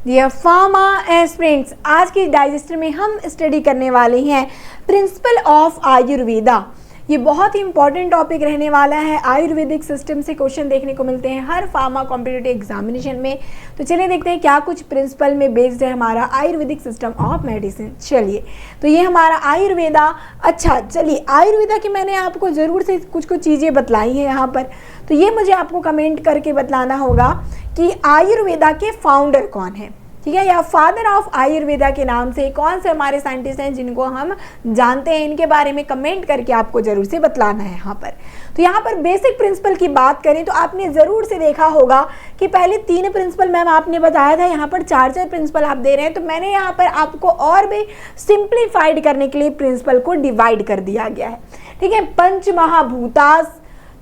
Dear pharma aspirants, आज की digester में हम स्टडी करने वाले हैं प्रिंसिपल ऑफ आयुर्वेदा। ये बहुत ही इंपॉर्टेंट टॉपिक रहने वाला है। आयुर्वेदिक सिस्टम से क्वेश्चन देखने को मिलते हैं हर फार्मा कॉम्पिटिटिव एग्जामिनेशन में। तो चलिए देखते हैं क्या कुछ प्रिंसिपल में बेस्ड है हमारा आयुर्वेदिक सिस्टम ऑफ मेडिसिन। चलिए, तो ये हमारा आयुर्वेदा। अच्छा, चलिए आयुर्वेदा की मैंने आपको ज़रूर से कुछ चीज़ें बतलाई हैं यहाँ पर, तो ये मुझे आपको कमेंट करके बतलाना होगा कि आयुर्वेदा के फाउंडर कौन है, ठीक है, या फादर ऑफ आयुर्वेदा के नाम से कौन से हमारे साइंटिस्ट हैं जिनको हम जानते हैं, इनके बारे में कमेंट करके आपको जरूर से बतलाना है यहाँ पर। तो यहाँ पर बेसिक प्रिंसिपल की बात करें तो आपने ज़रूर से देखा होगा कि पहले 3 प्रिंसिपल मैम आपने बताया था, यहाँ पर 4 प्रिंसिपल आप दे रहे हैं। तो मैंने यहाँ पर आपको और भी सिंप्लीफाइड करने के लिए प्रिंसिपल को डिवाइड कर दिया गया है, ठीक है। पंच महाभूतास,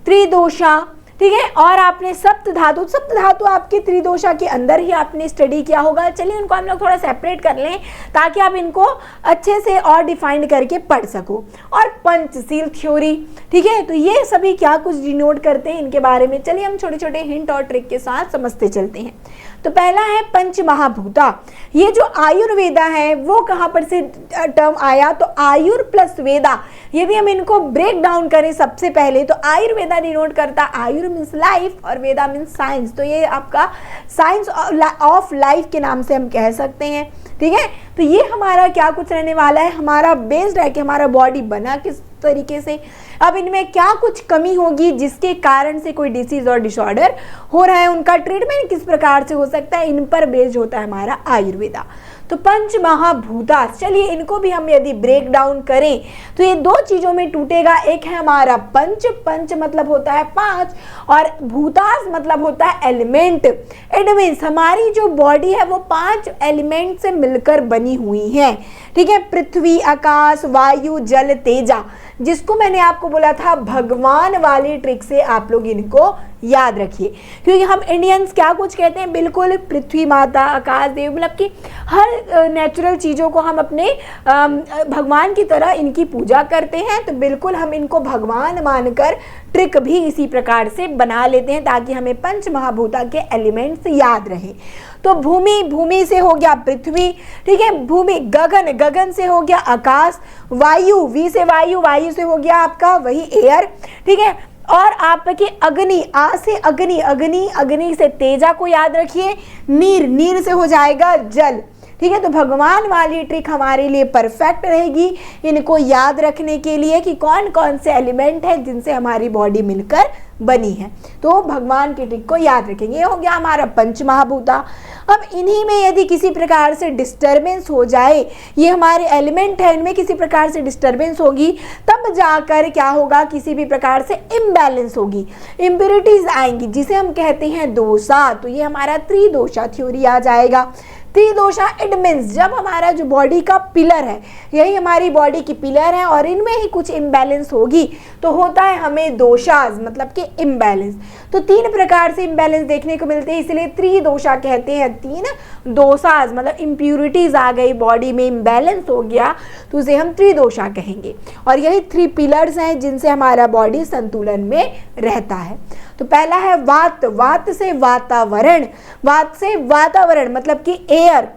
त्रिदोषा, ठीक है, और आपने सप्त धातु आपके त्रिदोषा के अंदर ही आपने स्टडी किया होगा। चलिए उनको हम लोग थोड़ा सेपरेट कर लें ताकि आप इनको अच्छे से और डिफाइंड करके पढ़ सको। और पंचशील थ्योरी, ठीक है, तो ये सभी क्या कुछ डिनोट करते हैं इनके बारे में चलिए हम छोटे छोटे हिंट और ट्रिक के साथ समझते चलते हैं। तो पहला है पंच महाभूता। ये जो आयुर्वेदा है वो कहाँ पर से टर्म आया, तो आयुर प्लस वेदा, यदि हम इनको ब्रेक डाउन करें सबसे पहले तो आयुर्वेदा डिनोट करता, आयुर मीन्स लाइफ और वेदा मीन्स साइंस, तो ये आपका साइंस ऑफ लाइफ के नाम से हम कह सकते हैं, ठीक है। तो ये हमारा क्या कुछ रहने वाला है, हमारा बेस्ड है कि हमारा बॉडी बना किस तरीके से, अब इनमें क्या कुछ कमी होगी जिसके कारण से कोई डिसीज और डिसऑर्डर हो रहा है, उनका ट्रीटमेंट किस प्रकार से हो सकता है, इन पर बेस्ड होता है हमारा आयुर्वेदा। तो पंच महाभूता, चलिए इनको भी हम यदि ब्रेक डाउन करें तो ये 2 चीजों में टूटेगा। एक है हमारा पंच मतलब होता है 5 और भूतास मतलब होता है एलिमेंट। इट मीन्स हमारी जो बॉडी है वो 5 एलिमेंट से मिलकर बनी हुई है, ठीक है। पृथ्वी, आकाश, वायु, जल, तेजा, जिसको मैंने आपको बोला था भगवान वाली ट्रिक से आप लोग इनको याद रखिए, क्योंकि हम इंडियंस क्या कुछ कहते हैं, बिल्कुल पृथ्वी माता, आकाश देव, मतलब कि हर नेचुरल चीज़ों को हम अपने भगवान की तरह इनकी पूजा करते हैं। तो बिल्कुल हम इनको भगवान मानकर ट्रिक भी इसी प्रकार से बना लेते हैं ताकि हमें पंच महाभूता के एलिमेंट्स याद रहे। तो भूमि से हो गया पृथ्वी, ठीक है, भूमि, गगन से हो गया आकाश, वायु, वी से वायु से हो गया आपका वही एयर, ठीक है, और आपके अग्नि, आ से अग्नि से तेजा को याद रखिए, नीर से हो जाएगा जल, ठीक है। तो भगवान वाली ट्रिक हमारे लिए परफेक्ट रहेगी इनको याद रखने के लिए कि कौन कौन से एलिमेंट है जिनसे हमारी बॉडी मिलकर बनी है, तो भगवान की ट्रिक को याद रखेंगे। ये हो गया हमारा पंच महाभूता। अब इन्हीं में यदि किसी प्रकार से डिस्टरबेंस हो जाए, ये हमारे एलिमेंट है, इनमें किसी प्रकार से डिस्टरबेंस होगी तब जाकर क्या होगा, किसी भी प्रकार से इम्बैलेंस होगी, इम्प्योरिटीज आएंगी जिसे हम कहते हैं दोषा। तो ये हमारा त्रिदोषा थ्योरी आ जाएगा। त्रिदोषा इट मीन्स जब हमारा जो बॉडी का पिलर है, यही हमारी बॉडी की पिलर है और इनमें ही कुछ इम्बैलेंस होगी तो होता है हमें दोषाज, मतलब कि इम्बैलेंस। तो 3 प्रकार से इम्बैलेंस देखने को मिलते हैं, इसलिए त्रिदोषा कहते हैं। 3 दोषाज मतलब इम्प्यूरिटीज आ गई बॉडी में, इम्बैलेंस हो गया तो उसे हम त्रिदोषा कहेंगे। और यही 3 पिलर्स हैं जिनसे हमारा बॉडी संतुलन में रहता है। तो पहला है वात से वातावरण, मतलब कि एयर,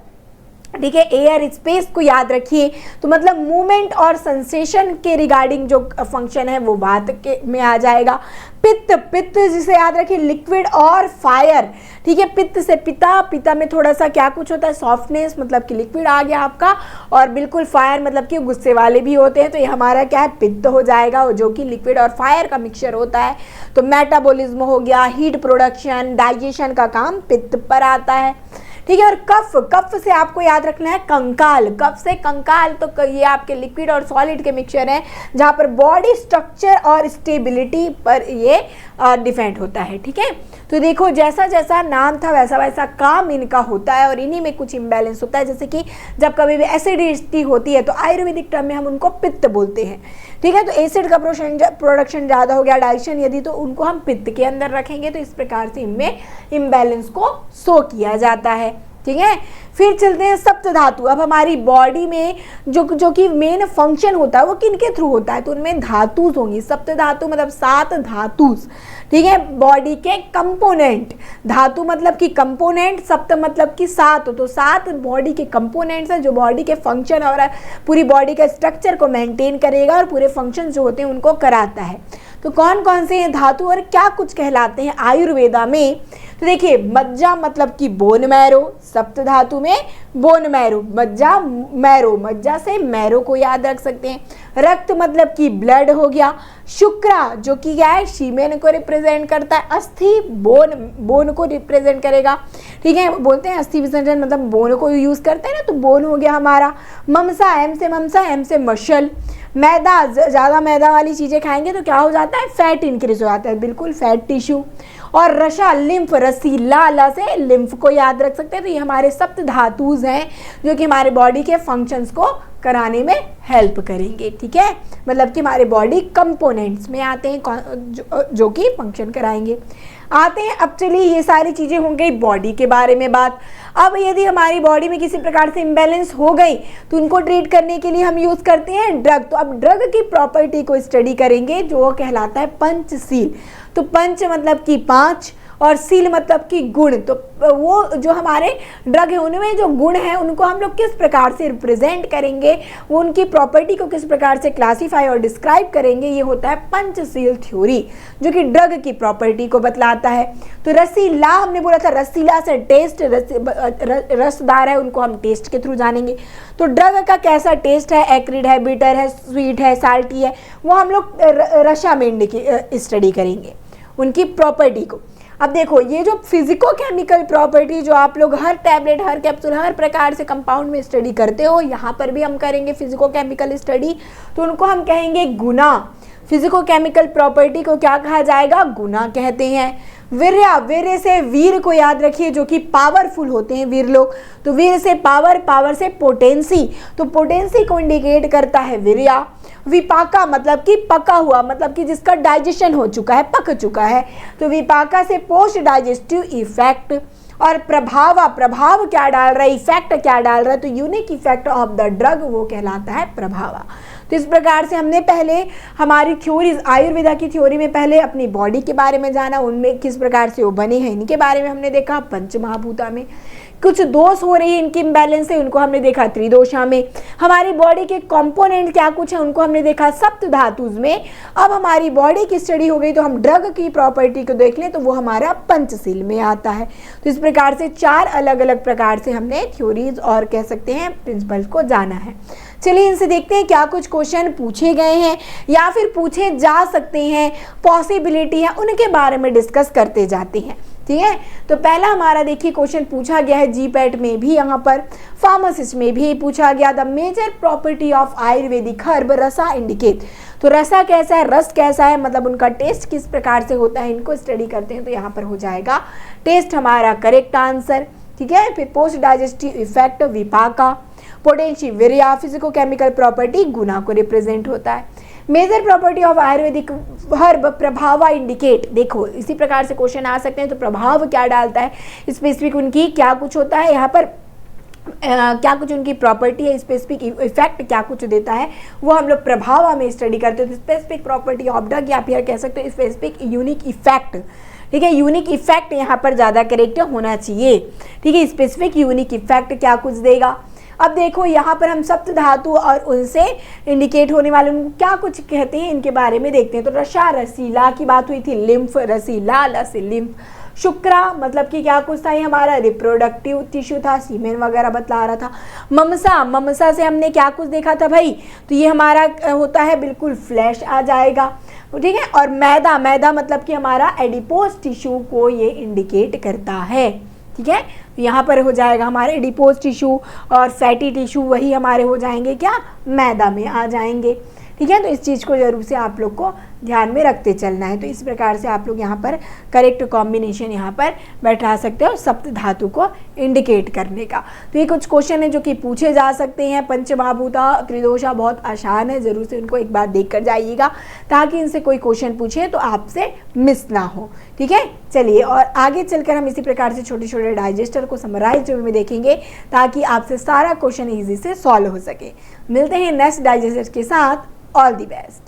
ठीक है, एयर स्पेस को याद रखिए। तो मतलब मूवमेंट और सेंसेशन के रिगार्डिंग जो फंक्शन है वो वात के में आ जाएगा। पित्त जिसे याद रखिए लिक्विड और फायर, ठीक है, पित्त से पिता में थोड़ा सा क्या कुछ होता है, सॉफ्टनेस, मतलब कि लिक्विड आ गया आपका, और बिल्कुल फायर मतलब कि गुस्से वाले भी होते हैं, तो ये हमारा क्या है, पित्त हो जाएगा, जो कि लिक्विड और फायर का मिक्सचर होता है। तो मेटाबॉलिज्म हो गया, हीट प्रोडक्शन, डाइजेशन का काम पित्त पर आता है, ठीक है। और कफ से आपको याद रखना है कंकाल, कफ से कंकाल, तो ये आपके लिक्विड और सॉलिड के मिक्सचर हैं जहाँ पर बॉडी स्ट्रक्चर और स्टेबिलिटी पर ये डिपेंड होता है, ठीक है। तो देखो जैसा जैसा नाम था वैसा वैसा काम इनका होता है और इन्हीं में कुछ इम्बैलेंस होता है। जैसे कि जब कभी भी एसिडिटी होती है तो आयुर्वेदिक टर्म में हम उनको पित्त बोलते हैं, ठीक है। तो एसिड का प्रोडक्शन ज़्यादा हो गया, डाइजेशन यदि, तो उनको हम पित्त के अंदर रखेंगे। तो इस प्रकार से इनमें इम्बैलेंस को शो किया जाता है, ठीक है। फिर चलते हैं सप्त धातु। अब हमारी बॉडी में जो कि मेन फंक्शन होता है वो किनके थ्रू होता है, तो उनमें धातुस होंगी। सप्त धातु मतलब 7 धातुस, ठीक है, बॉडी के कंपोनेंट। धातु मतलब कि कंपोनेंट, सप्त मतलब कि 7, तो 7 बॉडी के कंपोनेंट्स हैं जो बॉडी के फंक्शन और पूरी बॉडी के स्ट्रक्चर को मेंटेन करेगा और पूरे फंक्शन जो होते हैं उनको कराता है। तो कौन कौन से हैं धातु और क्या कुछ कहलाते हैं आयुर्वेदा में, तो देखिए मज्जा मतलब कि बोन मैरो, सप्त धातु में बोन मैरो, मज्जा मैरो, मज्जा से मैरो को याद रख सकते हैं। रक्त मतलब कि ब्लड हो गया। शुक्रा जो कि क्या है, शीमेन को रिप्रेजेंट करता है। अस्थि बोन को रिप्रेजेंट करेगा, ठीक है, बोलते हैं अस्थि विसर्जन मतलब बोन को यूज करते हैं ना, तो बोन हो गया हमारा। ममसा, एम से मशल। मैदा, ज़्यादा मैदा वाली चीज़ें खाएंगे तो क्या हो जाता है, फैट इंक्रीज हो जाता है, बिल्कुल फैट टिश्यू। और रसा, लिम्फ, रसीला, ला से लिम्फ को याद रख सकते हैं। तो ये हमारे सप्त धातुज हैं जो कि हमारे बॉडी के फंक्शंस को कराने में हेल्प करेंगे, ठीक है, मतलब कि हमारे बॉडी कंपोनेंट्स में आते हैं जो कि फंक्शन कराएंगे। आते हैं अब, चलिए ये सारी चीज़ें हो गई बॉडी के बारे में बात। अब यदि हमारी बॉडी में किसी प्रकार से इम्बैलेंस हो गई तो उनको ट्रीट करने के लिए हम यूज़ करते हैं ड्रग। तो अब ड्रग की प्रॉपर्टी को स्टडी करेंगे जो कहलाता है पंचशील। तो पंच मतलब कि 5 और सील मतलब कि गुण। तो वो जो हमारे ड्रग है उनमें जो गुण हैं उनको हम लोग किस प्रकार से रिप्रेजेंट करेंगे, वो उनकी प्रॉपर्टी को किस प्रकार से क्लासीफाई और डिस्क्राइब करेंगे, ये होता है पंचशील थ्योरी जो कि ड्रग की प्रॉपर्टी को बतलाता है। तो रसीला हमने बोला था, रसीला से टेस्ट, रसदार है उनको हम टेस्ट के थ्रू जानेंगे। तो ड्रग का कैसा टेस्ट है, एक्रिड है, बिटर है, स्वीट है, साल्टी है, वो हम लोग रसा में स्टडी करेंगे उनकी प्रॉपर्टी को। अब देखो ये जो फिजिको केमिकल प्रॉपर्टी जो आप लोग हर टैबलेट, हर कैप्सूल, हर प्रकार से कंपाउंड में स्टडी करते हो, यहाँ पर भी हम करेंगे फिजिको केमिकल स्टडी। तो उनको हम कहेंगे गुना। फिजिको केमिकल प्रॉपर्टी को क्या कहा जाएगा, गुना कहते हैं। वीर्य, वीर्य से वीर को याद रखिए जो कि पावरफुल होते हैं वीर लोग। तो वीर से पावर, पावर से पोटेंसी, तो पोटेंसी को इंडिकेट करता है वीर्य। विपाका मतलब कि पका हुआ, मतलब कि जिसका डाइजेशन हो चुका है, पक चुका है, तो विपाका से पोस्ट डाइजेस्टिव इफेक्ट। और प्रभाव, प्रभाव क्या डाल रहा है, इफेक्ट क्या डाल रहा है, तो unique effect of the drug वो कहलाता है प्रभावा। तो इस प्रकार से हमने पहले हमारी थ्योरीज, आयुर्वेदा की थ्योरी में पहले अपनी बॉडी के बारे में जाना, उनमें किस प्रकार से वो बने हैं इनके बारे में हमने देखा। पंचमहाभूता में कुछ दोष हो रही है, इनकी इम्बैलेंस है, उनको हमने देखा त्रिदोषा में। हमारी बॉडी के कंपोनेंट क्या कुछ है उनको हमने देखा सप्त धातुज में। अब हमारी बॉडी की स्टडी हो गई तो हम ड्रग की प्रॉपर्टी को देख लें तो वो हमारा पंचशील में आता है। तो इस प्रकार से 4 अलग अलग प्रकार से हमने थ्योरीज और कह सकते हैं प्रिंसिपल्स को जाना है। चलिए इनसे देखते हैं क्या कुछ क्वेश्चन पूछे गए हैं या फिर पूछे जा सकते हैं, पॉसिबिलिटी है, उनके बारे में डिस्कस करते जाते हैं, ठीक है। तो पहला हमारा देखिए क्वेश्चन पूछा गया है जीपैट में भी, यहाँ पर फार्मासिस्ट में भी पूछा गया, the major property of Ayurvedic herb rasa indicate. तो रसा कैसा है, रस कैसा है, मतलब उनका टेस्ट किस प्रकार से होता है, इनको स्टडी करते हैं। तो यहाँ पर हो जाएगा टेस्ट हमारा करेक्ट आंसर, ठीक है। फिर पोस्ट डाइजेस्टिव इफेक्ट विपाका, पोटेंशियल वीर्य, फिजिको केमिकल प्रॉपर्टी गुना को रिप्रेजेंट होता है। Major property of Ayurvedic herb प्रभावा इंडिकेट, देखो इसी प्रकार से क्वेश्चन आ सकते हैं। तो प्रभाव क्या डालता है, स्पेसिफिक उनकी क्या कुछ होता है, यहाँ पर क्या कुछ उनकी प्रॉपर्टी है, स्पेसिफिक इफेक्ट क्या कुछ देता है, वो हम लोग प्रभाव में स्टडी करते हैं। तो स्पेसिफिक प्रॉपर्टी ऑफ ड्रग या फिर कह सकते हैं स्पेसिफिक यूनिक इफेक्ट, ठीक है। यूनिक इफेक्ट यहाँ पर ज़्यादा करेक्ट होना चाहिए, ठीक है। स्पेसिफिक यूनिक इफेक्ट क्या कुछ देगा। अब देखो यहाँ पर हम सप्त धातु और उनसे इंडिकेट होने वाले उनको क्या कुछ कहते हैं इनके बारे में देखते हैं। तो रसा, रसीला की बात हुई थी, लिम्फ, रसीला, लस, लिम्फ। शुक्रा मतलब कि क्या कुछ था, ये हमारा रिप्रोडक्टिव टिश्यू था, सीमेन वगैरह बतला रहा था। ममसा, ममसा से हमने क्या कुछ देखा था भाई, तो ये हमारा होता है बिल्कुल फ्लैश आ जाएगा, ठीक है। और मैदा, मैदा मतलब कि हमारा एडिपोज टिश्यू को ये इंडिकेट करता है, ठीक है। तो यहाँ पर हो जाएगा हमारे एडिपोज टिश्यू और फैटी टिश्यू, वही हमारे हो जाएंगे क्या, मैदा में आ जाएंगे, ठीक है। तो इस चीज़ को जरूर से आप लोग को ध्यान में रखते चलना है। तो इस प्रकार से आप लोग यहाँ पर करेक्ट कॉम्बिनेशन यहाँ पर बैठा सकते हो सप्त धातु को इंडिकेट करने का। तो ये कुछ क्वेश्चन है जो कि पूछे जा सकते हैं। पंचमहाभूता त्रिदोषा बहुत आसान है, जरूर से उनको एक बार देख कर जाइएगा ताकि इनसे कोई क्वेश्चन पूछे तो आपसे मिस ना हो। ठीक है, चलिए और आगे चलकर हम इसी प्रकार से छोटे छोटे डाइजेस्टर को समराइज में देखेंगे ताकि आपसे सारा क्वेश्चन इजी से सॉल्व हो सके। मिलते हैं नेक्स्ट डाइजेस्टर के साथ। All the best.